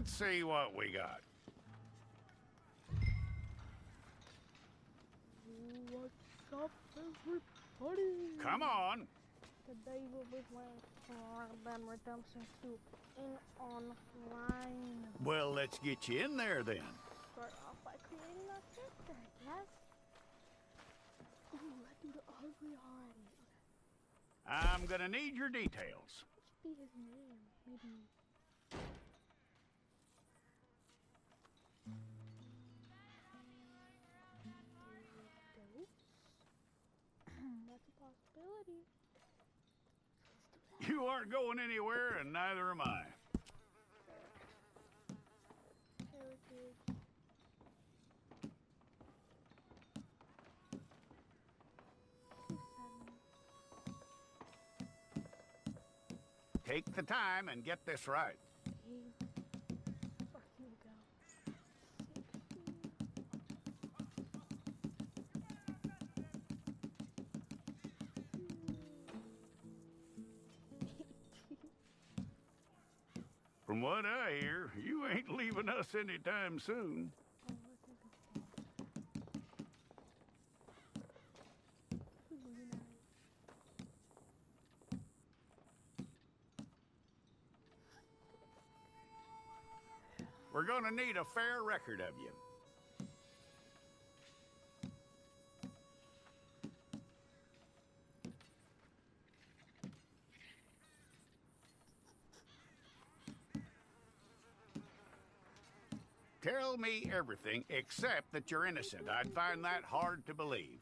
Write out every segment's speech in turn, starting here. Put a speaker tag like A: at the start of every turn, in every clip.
A: Let's see what we got.
B: What's up, everybody?
A: Come on.
B: Today we'll be playing Ben Redemption 2 in online.
A: Well, let's get you in there then.
B: Start off by creating a character, I guess. Ooh, let's do the ugly already. Okay.
A: I'm gonna need your details.
B: What should be his name? Maybe. That's a possibility. Let's do that.
A: You aren't going anywhere, and neither am I.
B: Heritage.
A: Take the time and get this right.
B: Okay. Fuck you, go. 60.
A: From what I hear, you ain't leaving us anytime soon.
B: Oh, what's this? Really nice.
A: We're gonna need a fair record of you. Tell me everything except that you're innocent. I'd find that hard to believe.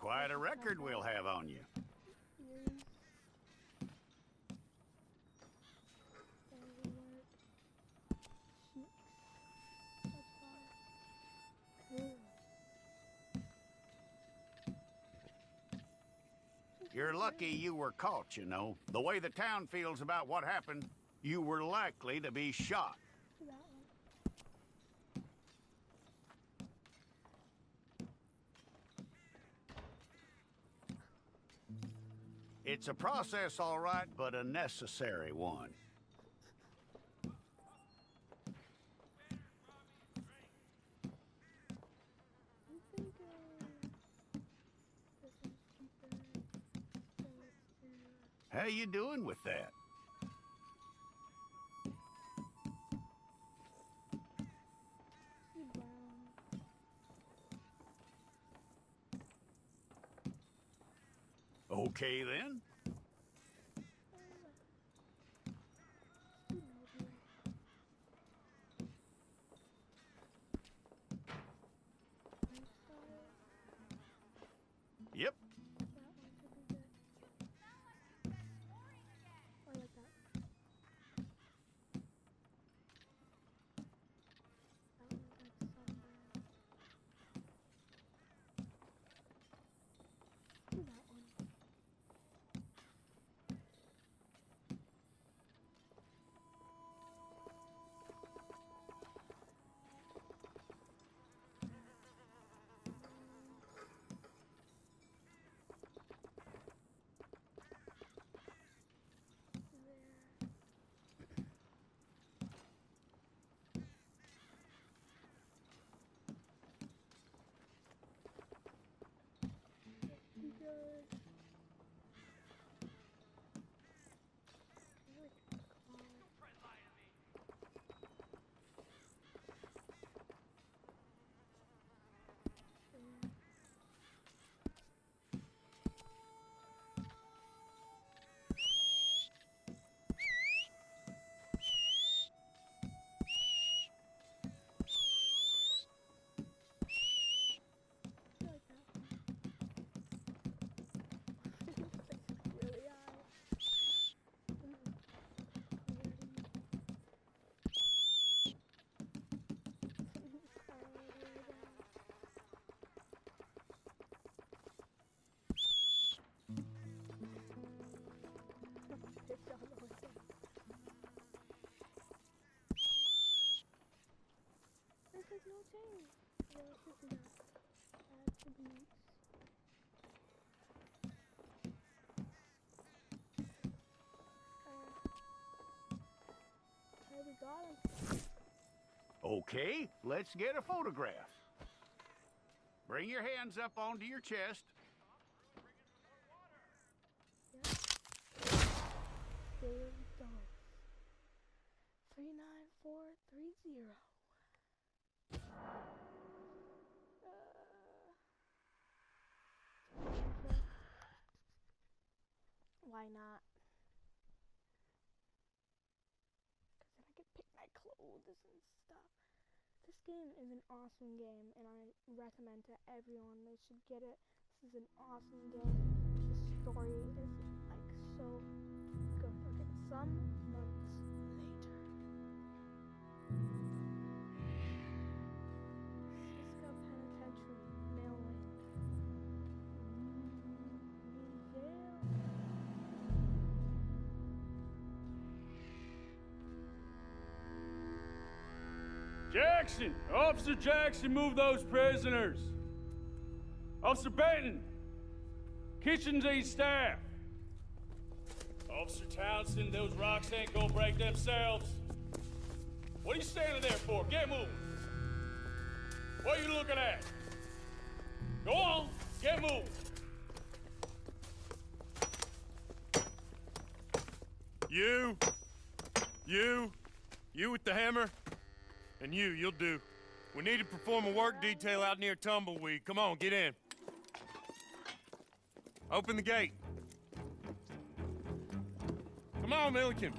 A: Quite a record we'll have on you. You're lucky you were caught, you know. The way the town feels about what happened, you were likely to be shot. It's a process, all right, but a necessary one. How you doing with that? Okay, then. Yep.
B: got him.
A: Okay, let's get a photograph. Bring your hands up onto your chest.
B: Yep. There we go. 39430. Why not? Because then I can pick my clothes and stuff. This game is an awesome game, and I recommend to everyone they should get it. This is an awesome game. The story is like so good. Okay, some months later. Cisco Penitentiary, Maryland.
C: Jackson! Officer Jackson, move those prisoners! Officer Benton! Kitchens aid staff! Officer Townsend, those rocks ain't gonna break themselves. What are you standing there for? Get moving! What are you looking at? Go on, get moving!
D: You with the hammer? And you'll do. We need to perform a work detail out near Tumbleweed. Come on, get in. Open the gate. Come on, Milliken.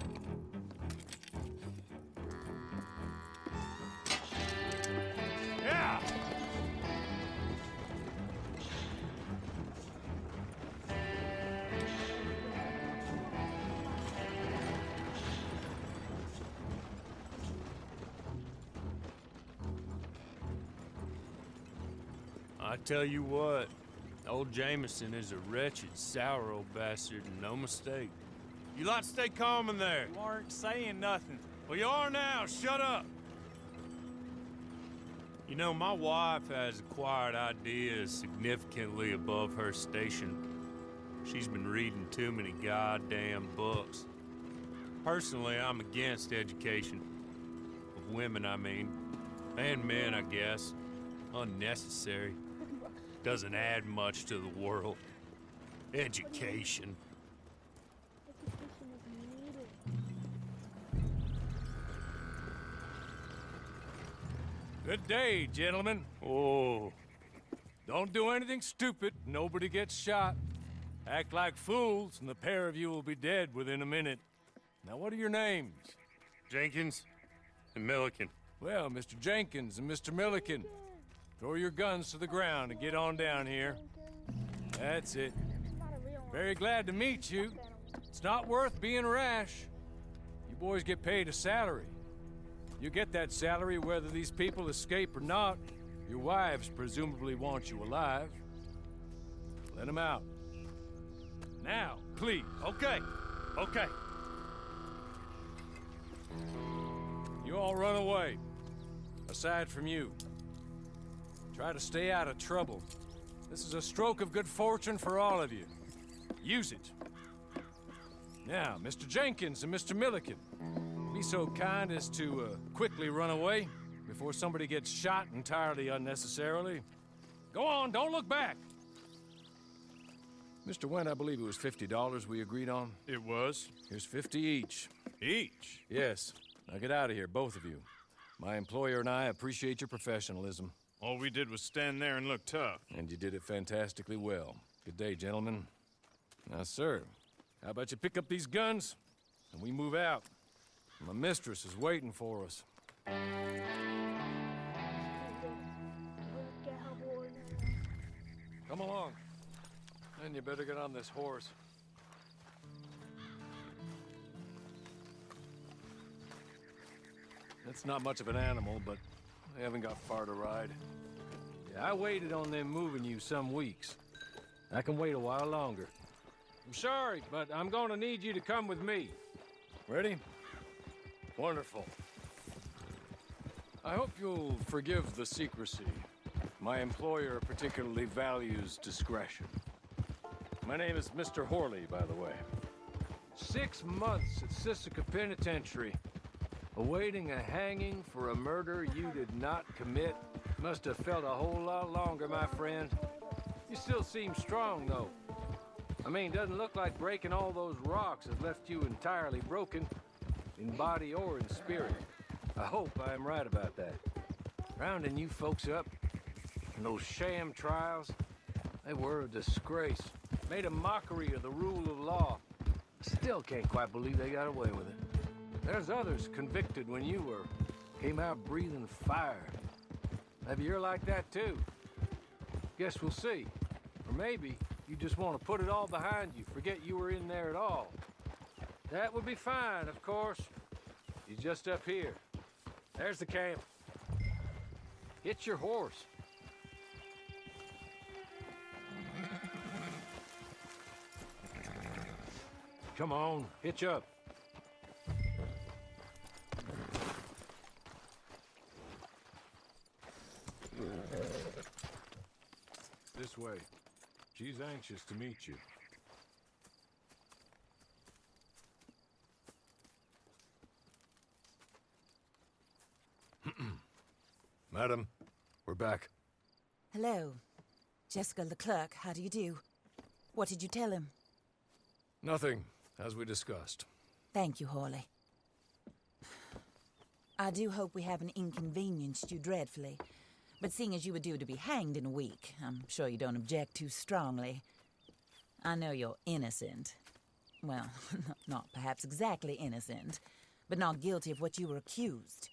D: Yeah! I tell you what, old Jameson is a wretched, sour old bastard, and no mistake. You lot stay calm in there.
E: You aren't saying nothing.
D: Well, you are now. Shut up. You know, my wife has acquired ideas significantly above her station. She's been reading too many goddamn books. Personally, I'm against education. Of women, I mean. And men, I guess. Unnecessary. Doesn't add much to the world. Education.
B: Education is needed.
E: Good day, gentlemen.
D: Oh.
E: Don't do anything stupid. Nobody gets shot. Act like fools, and the pair of you will be dead within a minute. Now, what are your names?
D: Jenkins and Milliken.
E: Well, Mr. Jenkins and Mr. Milliken, throw your guns to the ground and get on down here. That's it.
B: Not a real one.
E: Very glad to meet you. It's not worth being rash. You boys get paid a salary. You get that salary whether these people escape or not. Your wives presumably want you alive. Let them out. Now, please.
D: Okay.
E: You all run away. Aside from you. Try to stay out of trouble. This is a stroke of good fortune for all of you. Use it. Now, Mr. Jenkins and Mr. Milliken, be so kind as to quickly run away before somebody gets shot entirely unnecessarily. Go on, don't look back. Mr. Went, I believe it was $50 we agreed on.
D: It was.
E: Here's 50 each.
D: Each?
E: Yes. Now get out of here, both of you. My employer and I appreciate your professionalism.
D: All we did was stand there and look tough.
E: And you did it fantastically well. Good day, gentlemen. Now, sir, how about you pick up these guns, and we move out? My mistress is waiting for us.
B: Get her boy.
E: Come along. And you better get on this horse. It's not much of an animal, but they haven't got far to ride. Yeah, I waited on them moving you some weeks. I can wait a while longer. I'm sorry, but I'm gonna need you to come with me. Ready? Wonderful. I hope you'll forgive the secrecy. My employer particularly values discretion. My name is Mr. Horley, by the way. 6 months at Sisika Penitentiary. Awaiting a hanging for a murder you did not commit must have felt a whole lot longer, my friend. You still seem strong, though. I mean, doesn't look like breaking all those rocks has left you entirely broken, in body or in spirit. I hope I am right about that. Rounding you folks up, and those sham trials, they were a disgrace. Made a mockery of the rule of law. Still can't quite believe they got away with it. There's others convicted when you were. Came out breathing fire. Maybe you're like that too. Guess we'll see. Or maybe you just want to put it all behind you, forget you were in there at all. That would be fine, of course. He's just up here. There's the camp. Hit your horse. Come on, hitch up. This way. She's anxious to meet you. Madam, we're back.
F: Hello. Jessica Leclerc, how do you do? What did you tell him?
E: Nothing, as we discussed.
F: Thank you, Hawley. I do hope we haven't inconvenienced you dreadfully. But seeing as you were due to be hanged in a week, I'm sure you don't object too strongly. I know you're innocent. Well, not perhaps exactly innocent, but not guilty of what you were accused.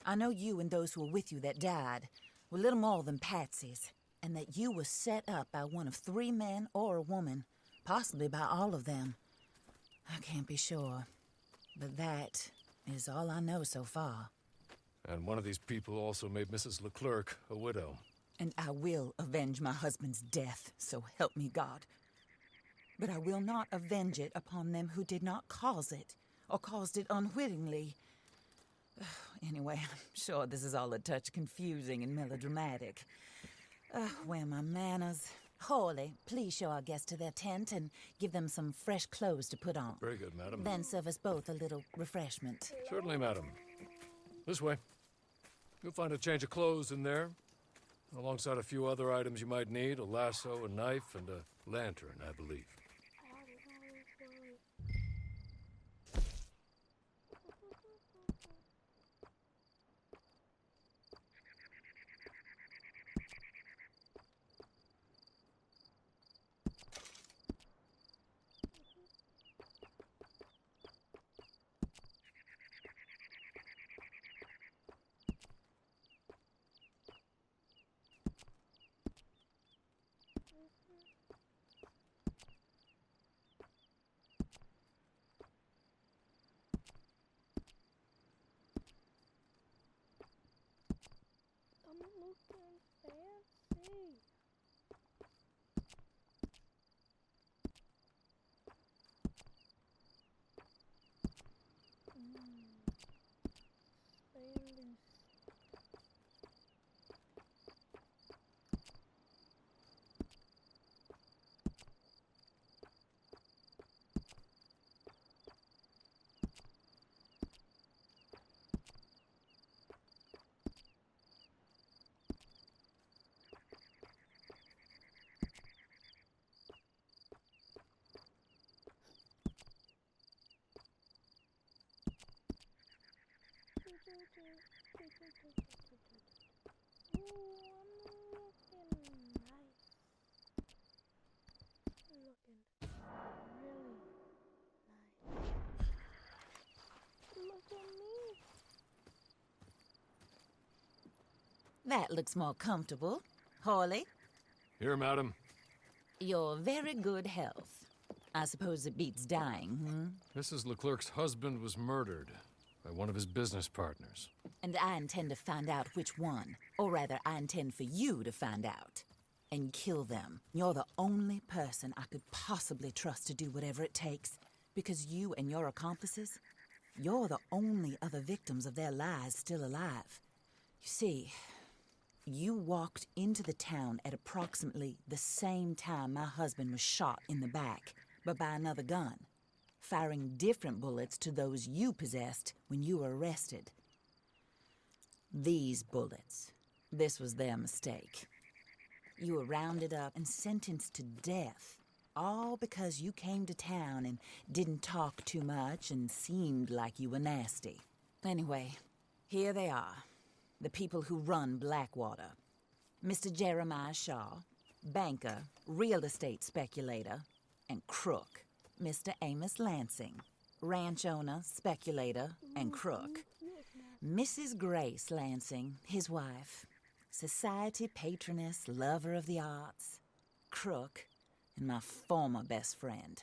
F: I know you and those who were with you that died were little more than patsies, and that you were set up by one of 3 men or a woman, possibly by all of them. I can't be sure, but that is all I know so far.
E: And one of these people also made Mrs. Leclerc a widow.
F: And I will avenge my husband's death, so help me God. But I will not avenge it upon them who did not cause it, or caused it unwittingly. Anyway, I'm sure this is all a touch confusing and melodramatic. Where are my manners? Hawley, please show our guests to their tent and give them some fresh clothes to put on.
E: Very good, madam.
F: Then serve us both a little refreshment.
E: Certainly, madam. This way. You'll find a change of clothes in there, alongside a few other items you might need, a lasso, a knife, and a lantern, I believe.
B: I'm looking fancy. Stay loose. Ooh, I'm looking nice. Looking really nice. Look at me.
F: That looks more comfortable. Hawley,
E: Here, madam.
F: you're very good health. I suppose it beats dying,
E: Mrs. Leclerc's husband was murdered by one of his business partners.
F: And I intend to find out which one. Or rather, I intend for you to find out. And kill them. You're the only person I could possibly trust to do whatever it takes. Because you and your accomplices, you're the only other victims of their lies still alive. You see, you walked into the town at approximately the same time my husband was shot in the back, but by another gun. firing different bullets to those you possessed when you were arrested. These bullets, this was their mistake. You were rounded up and sentenced to death, all because you came to town and didn't talk too much and seemed like you were nasty. Anyway, here they are, the people who run Blackwater. Mr. Jeremiah Shaw, banker, real estate speculator, and crook. Mr. Amos Lansing, ranch owner, speculator, and crook. Mrs. Grace Lansing, his wife, society patroness, lover of the arts, crook, and my former best friend.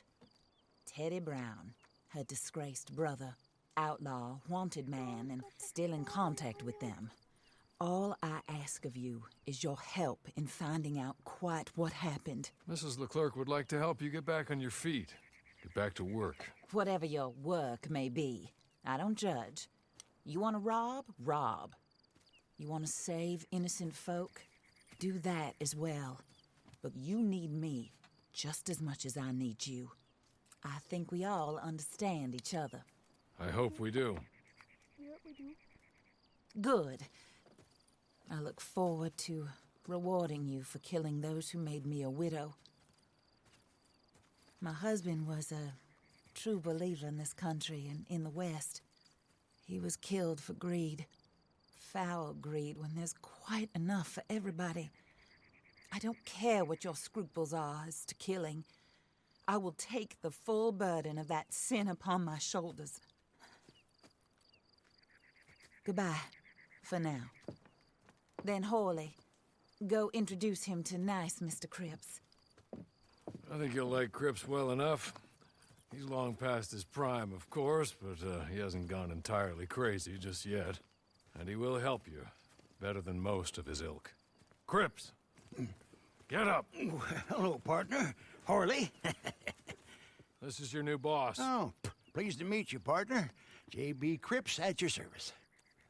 F: Teddy Brown, her disgraced brother, outlaw, wanted man, and still in contact with them. All I ask of you is your help in finding out quite what happened.
E: Mrs. Leclerc would like to help you get back on your feet. Get back to work.
F: Whatever your work may be, I don't judge. You want to rob? Rob. You want to save innocent folk? Do that as well. But you need me just as much as I need you. I think we all understand each other.
E: I hope we do.
B: Yep, we do.
F: Good. I look forward to rewarding you for killing those who made me a widow. My husband was a true believer in this country and in the West. He was killed for greed. Foul greed when there's quite enough for everybody. I don't care what your scruples are as to killing. I will take the full burden of that sin upon my shoulders. Goodbye, for now. Then Hawley, go introduce him to nice Mr. Cripps.
E: I think you'll like Cripps well enough. He's long past his prime, of course, but he hasn't gone entirely crazy just yet. And he will help you, better than most of his ilk. Cripps! Get up!
G: Hello, partner. Harley.
E: This is your new boss.
G: Oh, pleased to meet you, partner. J.B. Cripps at your service.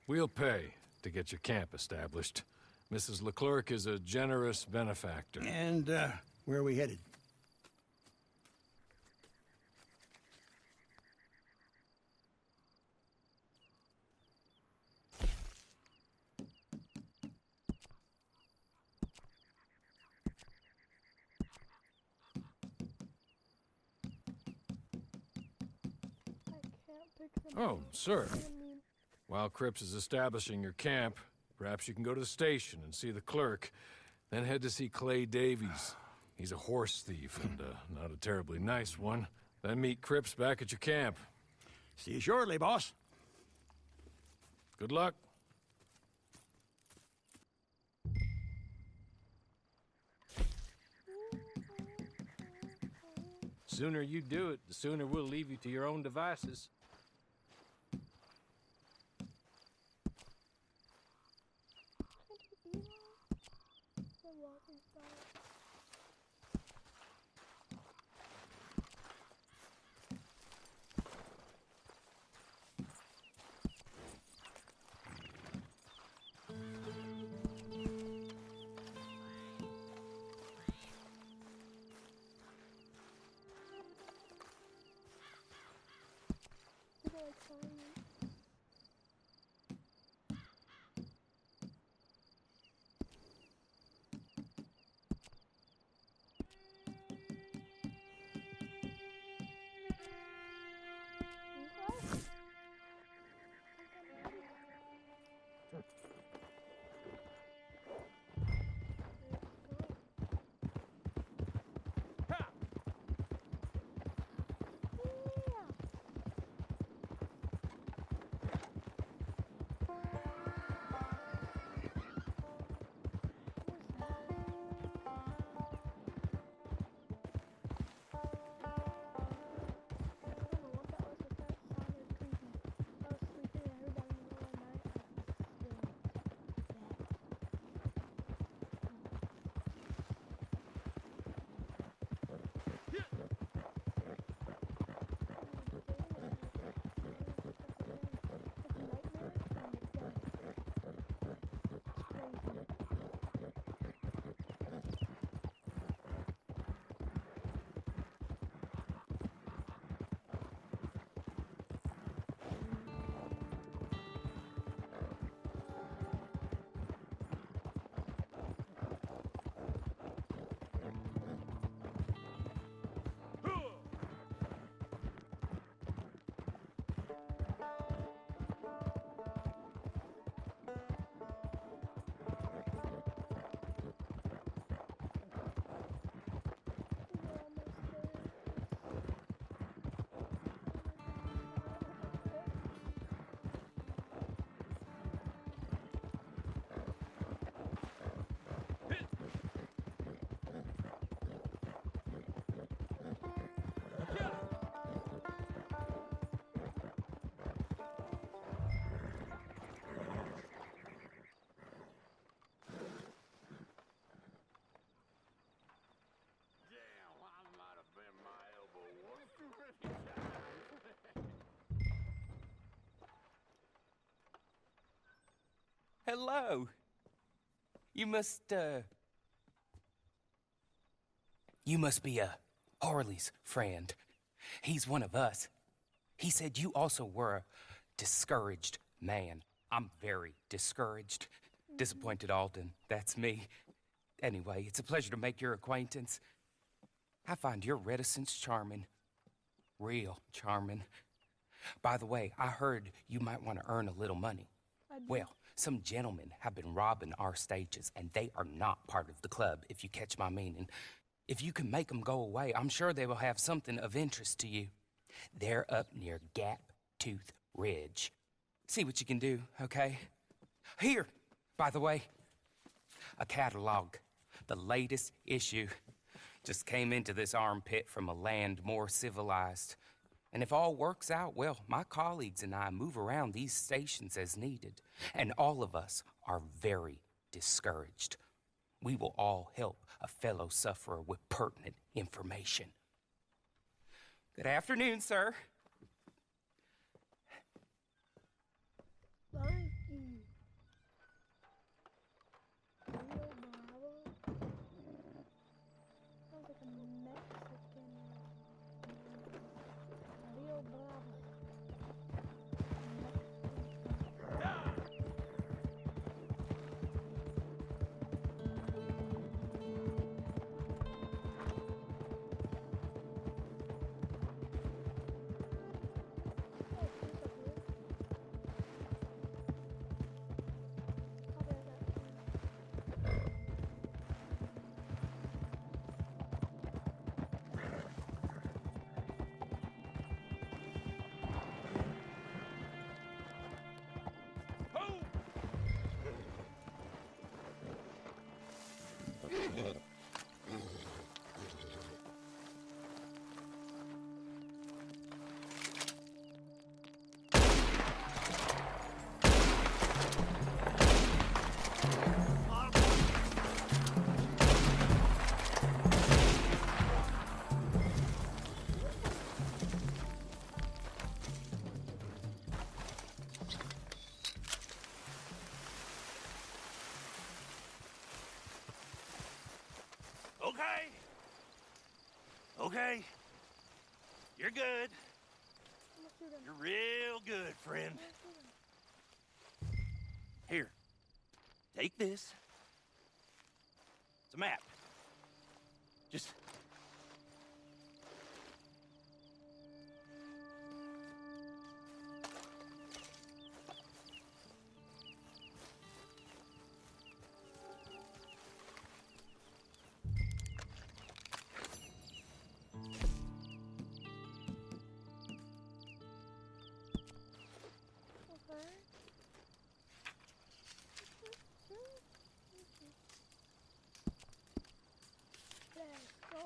E: We'll pay to get your camp established. Mrs. Leclerc is a generous benefactor.
G: And, where are we headed?
B: I can't pick them
E: Oh,
B: up.
E: sir.
B: I mean,
E: While Cripps is establishing your camp, perhaps you can go to the station and see the clerk, then head to see Clay Davies. He's a horse thief and not a terribly nice one. Then meet Cripps back at your camp.
G: See you shortly, boss.
E: Good luck.
H: Sooner you do it, the sooner we'll leave you to your own devices.
B: can't you eat all? The walking style. People like selling them.
I: hello. You must be Harley's friend. He's one of us. He said you also were a discouraged man. I'm very discouraged. Disappointed Alden, that's me. Anyway, it's a pleasure to make your acquaintance. I find your reticence charming. Real charming. By the way, I heard you might want to earn a little money. Well, some gentlemen have been robbing our stages, and they are not part of the club, if you catch my meaning. If you can make them go away, I'm sure they will have something of interest to you. They're up near Gap Tooth Ridge. See what you can do, okay? Here, by the way, a catalog. The latest issue. Just came into this armpit from a land more civilized. And if all works out, well, my colleagues and I move around these stations as needed. And all of us are very discouraged. We will all help a fellow sufferer with pertinent information. Good afternoon, sir.
B: Thank you. Rio Bravo? Sounds like a Mexican. Rio Bravo.
A: Okay. You're good. You're real good, friend. Here. Take this. It's a map. Just...
B: Let's go.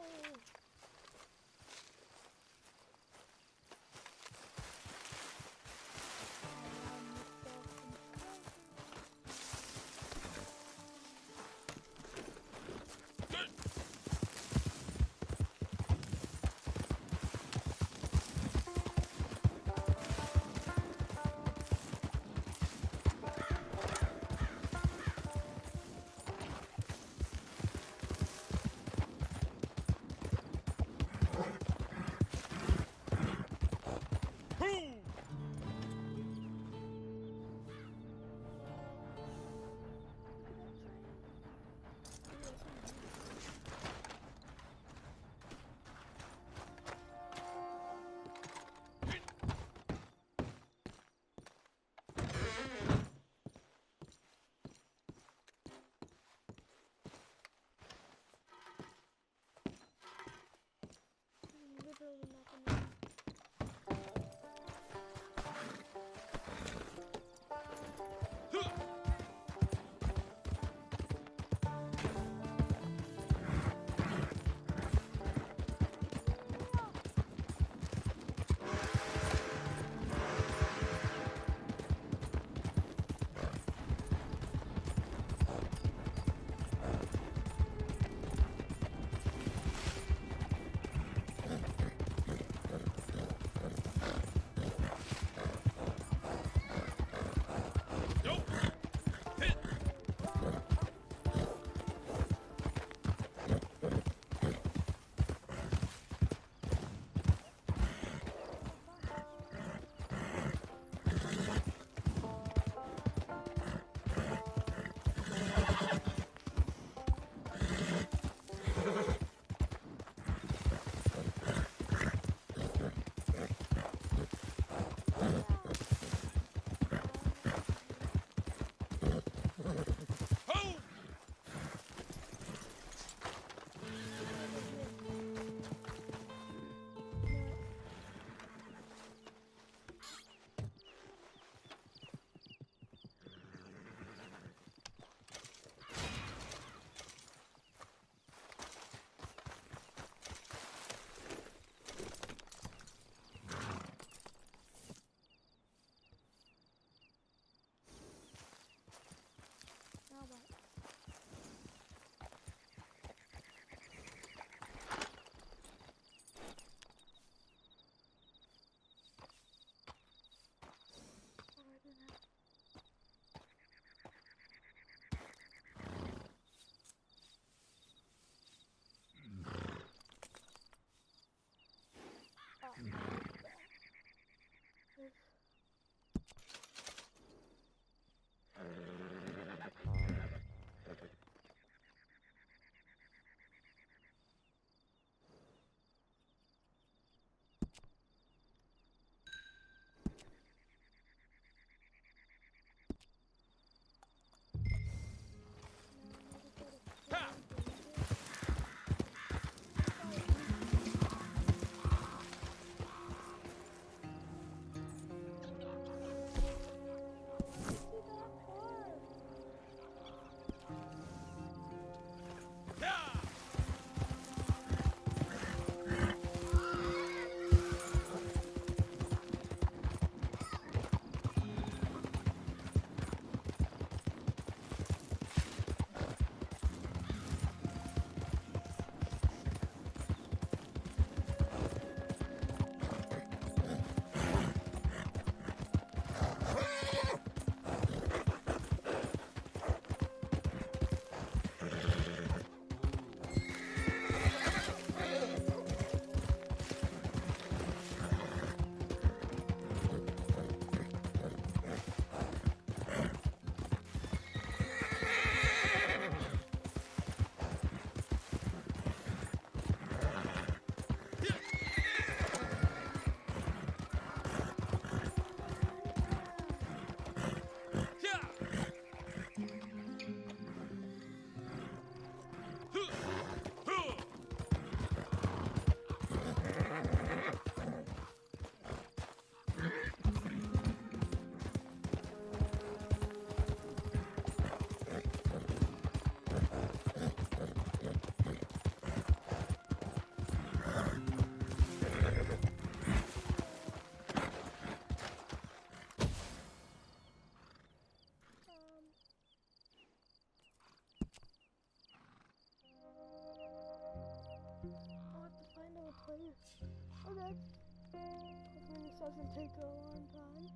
B: doesn't take a long time.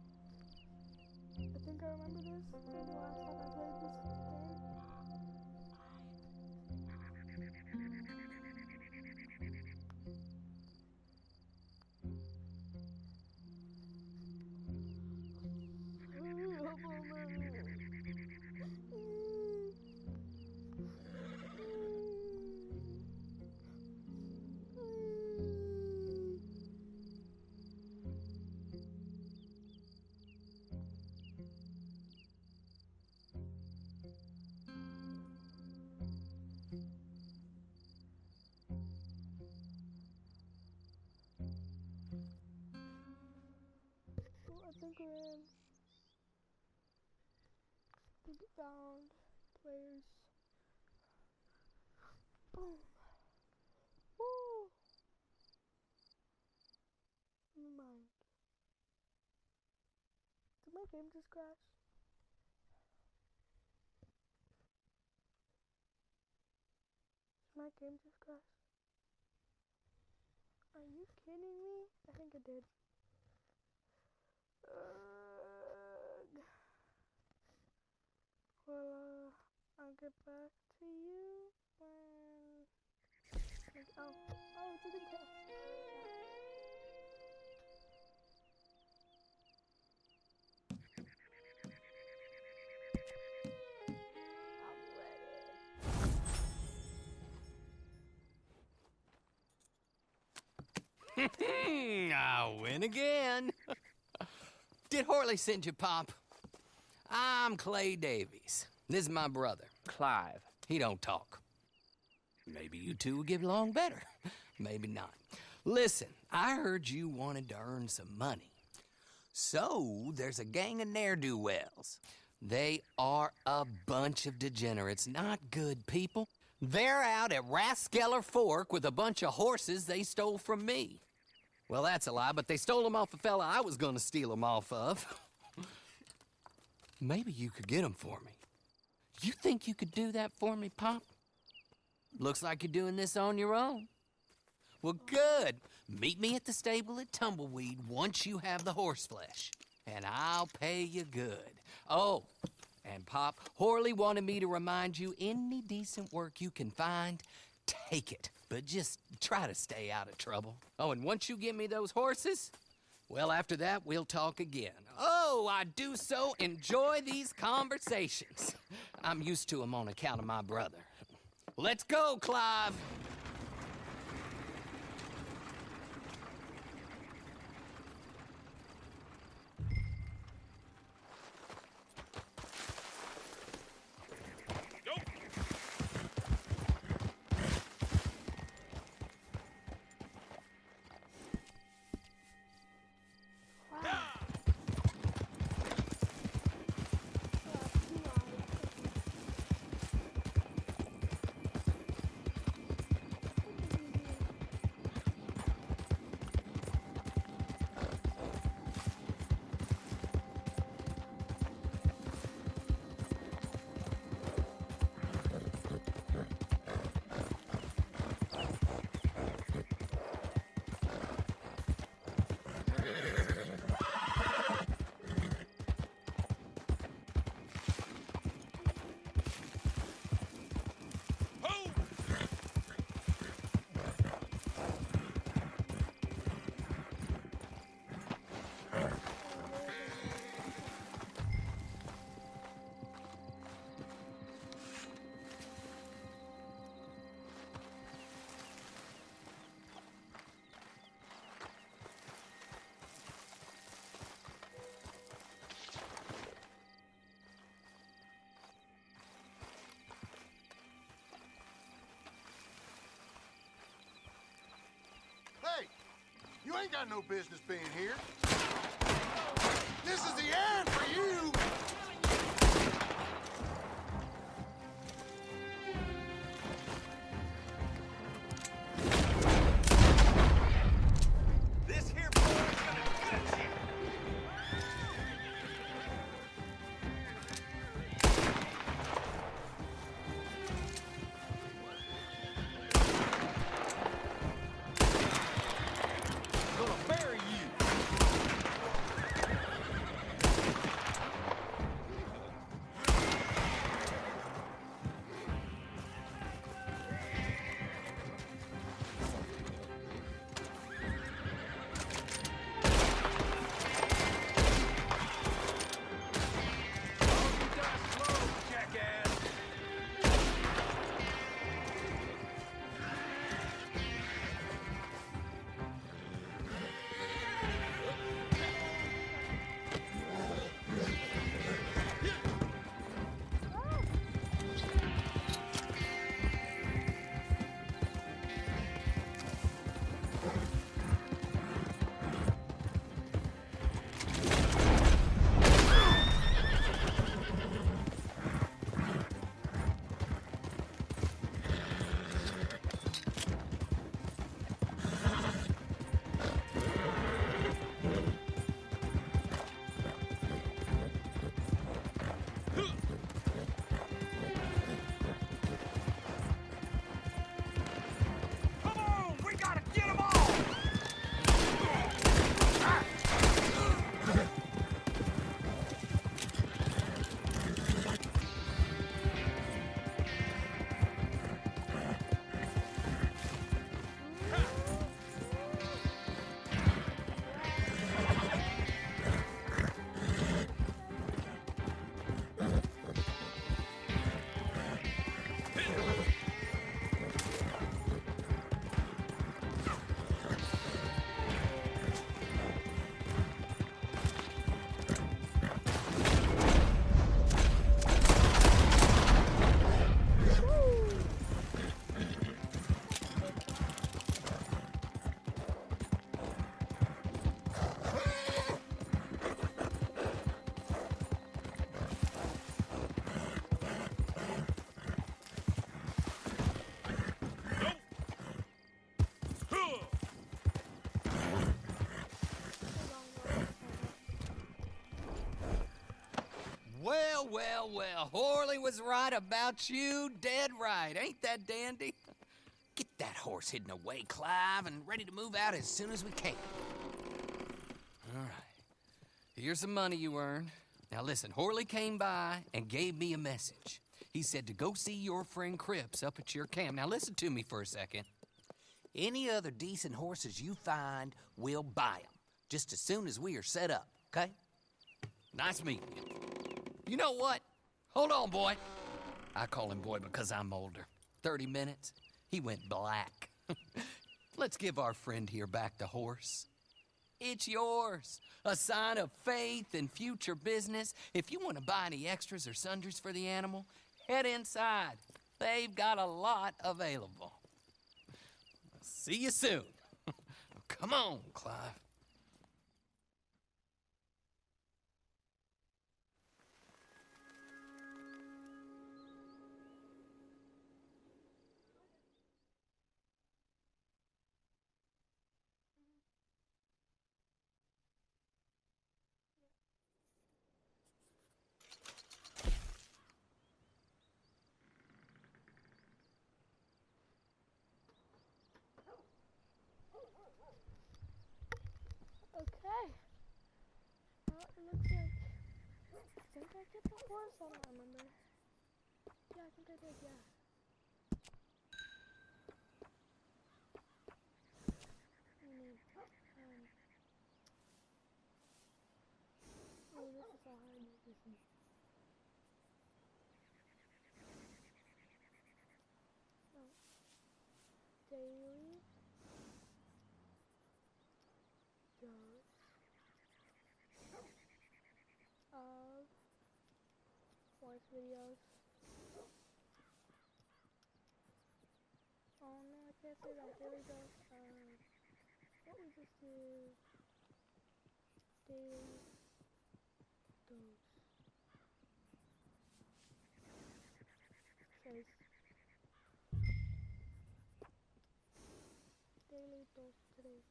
B: I think I remember this from the last time I played this game. Hurry up already. I think we're in. I think we found players. Boom. Woo! Never mind. Did my game just crash? Did my game just crash? Are you kidding me? I think it did. Well, I'll get back to you when... Oh, it didn't crash.
J: I win again. Did Horley send you, Pop? I'm Clay Davies. This is my brother, Clive. He don't talk. Maybe you two will get along better. Maybe not. Listen, I heard you wanted to earn some money. So, there's a gang of ne'er-do-wells. They are a bunch of degenerates, not good people. They're out at Raskeller Fork with a bunch of horses they stole from me. Well, that's a lie, but they stole them off a fella I was gonna steal them off of. Maybe you could get them for me. You think you could do that for me, Pop? Looks like you're doing this on your own. Well, good. Meet me at the stable at Tumbleweed once you have the horse flesh, and I'll pay you good. Oh, and Pop, Horley wanted me to remind you, any decent work you can find, take it. But just try to stay out of trouble. Oh, and once you give me those horses, well, after that, we'll talk again. Oh, I do so enjoy these conversations. I'm used to them on account of my brother. Let's go, Clive.
K: Hey, you ain't got no business being here. This is the end for you!
A: This here boy's gonna get you!
K: Gonna bury you!
C: Come on! We gotta get them all!
J: Well, well, well. Horley was right about you. Dead right. Ain't that dandy? Get that horse hidden away, Clive, and ready to move out as soon as we can. All right. Here's the money you earned. Now listen, Horley came by and gave me a message. He said to go see your friend Cripps up at your camp. Now listen to me for a second. Any other decent horses you find, we'll buy them. Just as soon as we are set up, okay? Nice meeting you. You know what? Hold on, boy. I call him boy because I'm older. 30 minutes, he went black. Let's give our friend here back the horse. It's yours. A sign of faith and future business. If you want to buy any extras or sundries for the animal, head inside. They've got a lot available. See you soon. Come on, Clive.
B: Okay. Well, it looks like... I think I get the horse, I don't remember. Yeah, I think I did, yeah. I need, oh, this is so hard. This is... Oh. Daily. Dose. Of horse videos. Oh no, I can't say that. Daily dose of... What would this do? Daily dose. Says daily dose today.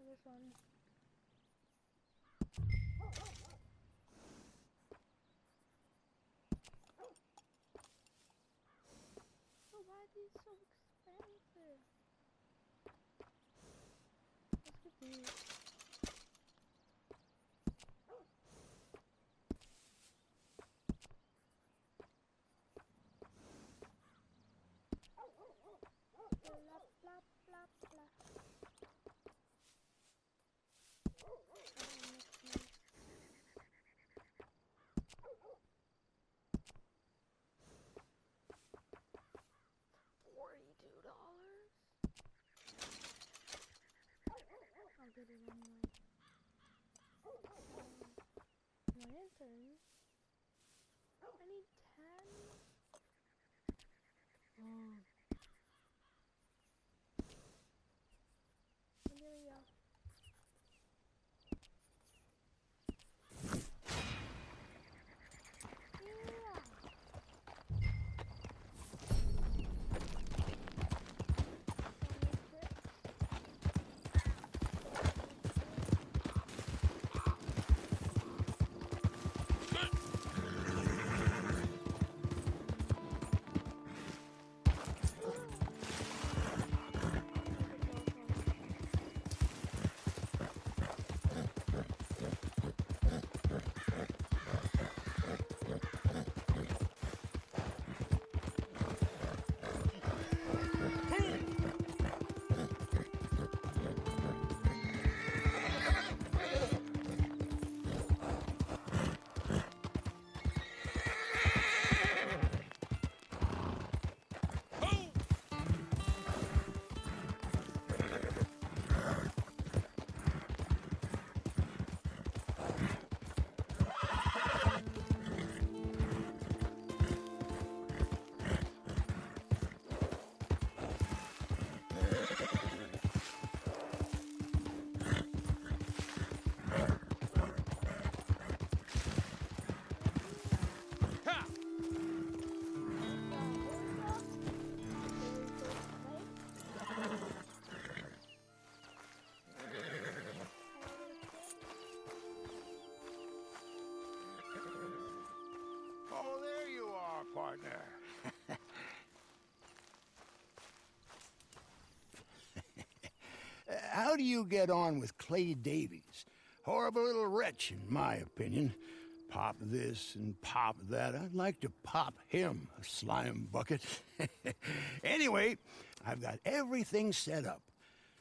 B: This one. Oh, why are these so expensive? Let's get these. Blah, blah, blah, blah. $42. I'll get it anyway. Lanterns. I need 10. Oh. And there we go.
G: partner. How do you get on with Clay Davies? Horrible little wretch, in my opinion. Pop this and pop that. I'd like to pop him, a slime bucket. Anyway, I've got everything set up.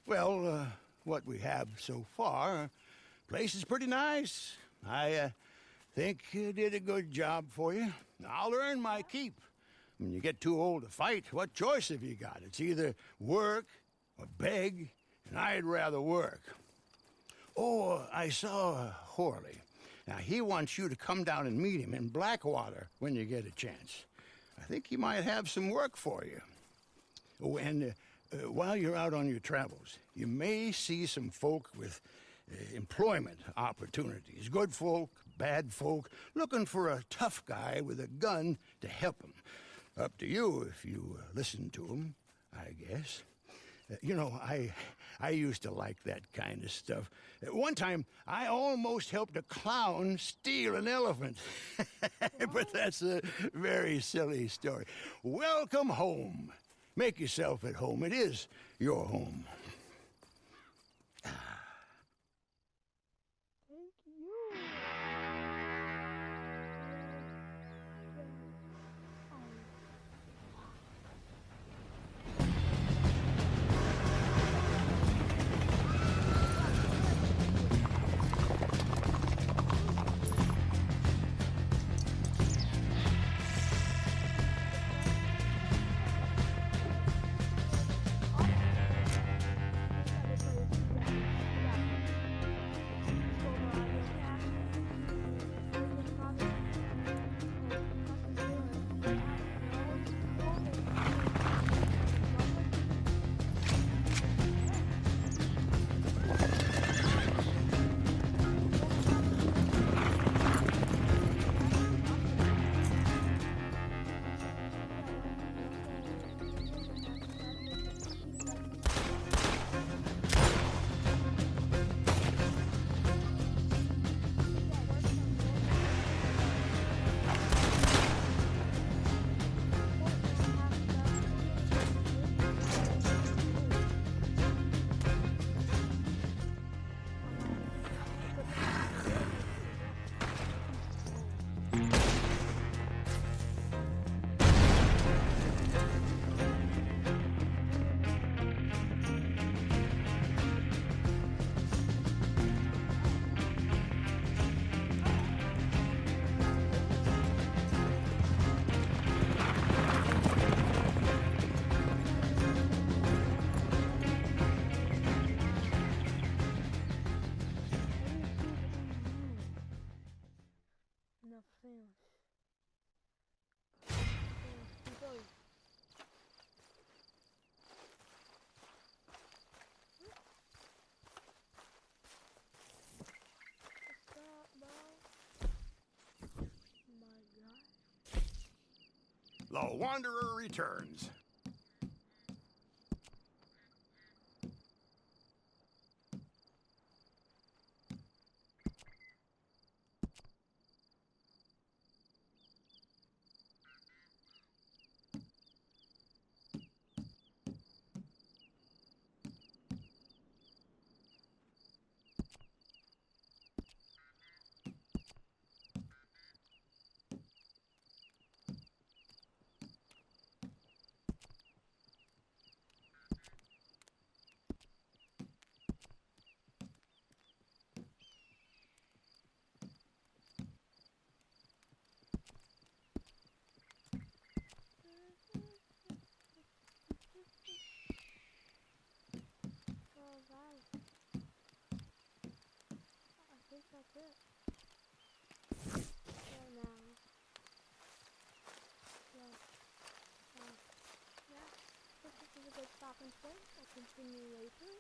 G: Well, what we have so far, place is pretty nice. I think you did a good job for you. I'll earn my keep. When you get too old to fight, what choice have you got? It's either work or beg, and I'd rather work. Oh, I saw Horley. Now, he wants you to come down and meet him in Blackwater when you get a chance. I think he might have some work for you. Oh, and while you're out on your travels, you may see some folk with employment opportunities. Good folk, bad folk, looking for a tough guy with a gun to help them. Up to you if you listen to them, I guess. You know, I used to like that kind of stuff. One time, I almost helped a clown steal an elephant. But that's a very silly story. Welcome home. Make yourself at home. It is your home.
B: Thank you.
A: The Wanderer returns.
B: That's it. Right now. Yeah. Yeah. This is a good stopping point. I'll continue later.